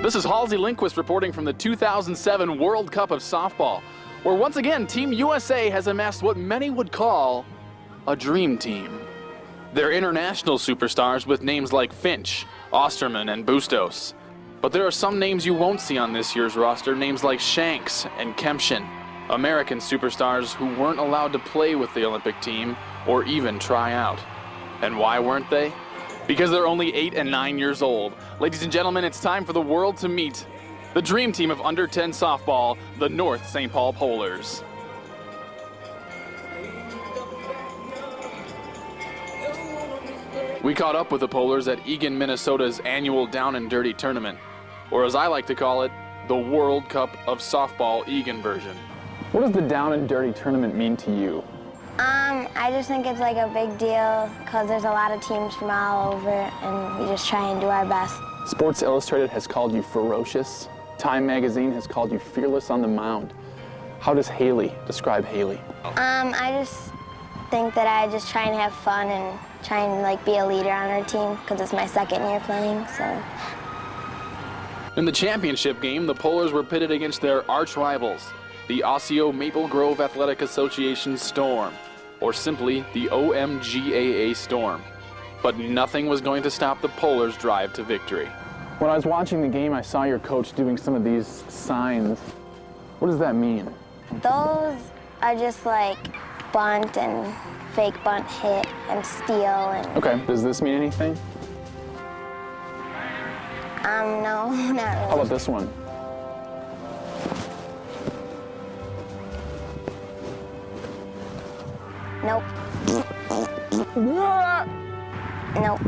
This is Halsey Lindquist reporting from the 2007 World Cup of Softball, where once again Team USA has amassed what many would call a dream team. They're international superstars with names like Finch, Osterman, and Bustos. But there are some names you won't see on this year's roster, names like Shanks and Kempshin, American superstars who weren't allowed to play with the Olympic team or even try out. And why weren't they? Because they're only 8 and 9 years old. Ladies and gentlemen, it's time for the world to meet the dream team of under 10 softball, the North St. Paul Polars. We caught up with the Polars at Eagan, Minnesota's annual Down and Dirty tournament, or as I like to call it, the World Cup of Softball Eagan version. What does the Down and Dirty tournament mean to you? I just think it's like a big deal because there's a lot of teams from all over and we just try and do our best. Sports Illustrated has called you ferocious. Time magazine has called you fearless on the mound. How does Haley describe Haley? I just think that I just try and have fun and try and like be a leader on our team because it's my second year playing, so. In the championship game, the Polars were pitted against their arch rivals, the Osseo Maple Grove Athletic Association Storm, or simply the OMGAA Storm. But nothing was going to stop the Polars' drive to victory. When I was watching the game, I saw your coach doing some of these signs. What does that mean? Those are just like bunt and fake bunt hit and steal and... Okay, does this mean anything? No, not really. How about this one? Nope. Nope.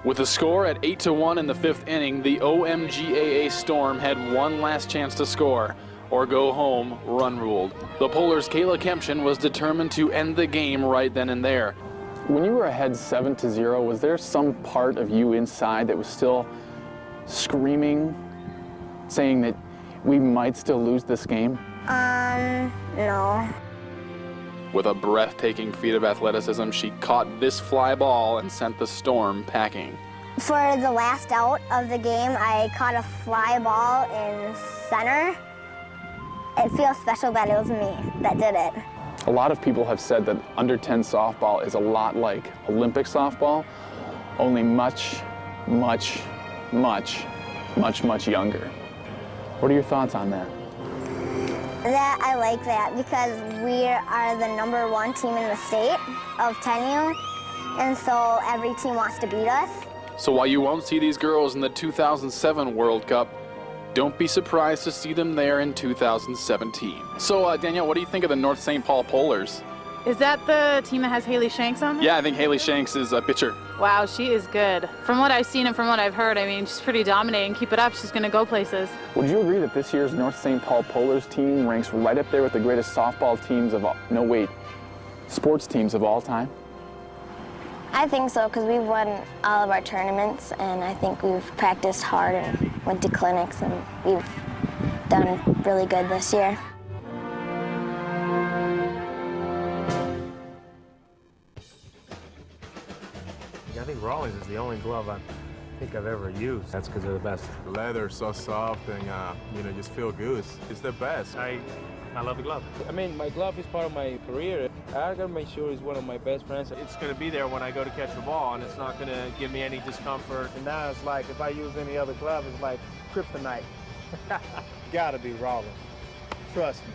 With the score at 8-1 in the 5th inning, the OMGAA Storm had one last chance to score, or go home run ruled. The Polars' Kayla Kempshin was determined to end the game right then and there. When you were ahead 7-0, was there some part of you inside that was still screaming, saying that we might still lose this game? No. With a breathtaking feat of athleticism, she caught this fly ball and sent the Storm packing. For the last out of the game, I caught a fly ball in center. It feels special that it was me that did it. A lot of people have said that under 10 softball is a lot like Olympic softball, only much, much, much, much, much younger. What are your thoughts on that? That I like that because we are the #1 team in the state of 10U, and so every team wants to beat us. So while you won't see these girls in the 2007 World Cup, don't be surprised to see them there in 2017. So Danielle, what do you think of the North St. Paul Polars? Is that the team that has Haley Shanks on it? Yeah, I think Haley Shanks is a pitcher. Wow, she is good. From what I've seen and from what I've heard, I mean, she's pretty dominating. Keep it up, she's gonna go places. Would you agree that this year's North St. Paul Polars team ranks right up there with the greatest softball teams of all, sports teams of all time? I think so, because we've won all of our tournaments, and I think we've practiced hard and went to clinics, and we've done really good this year. I think Rawlings is the only glove I think I've ever used. That's because they're the best. The leather is so soft and, just feel good. It's the best. I love the glove. I mean, my glove is part of my career. I gotta make sure it's one of my best friends. It's going to be there when I go to catch the ball, and it's not going to give me any discomfort. And now it's like, if I use any other glove, it's like kryptonite. Gotta be Rawlings. Trust me.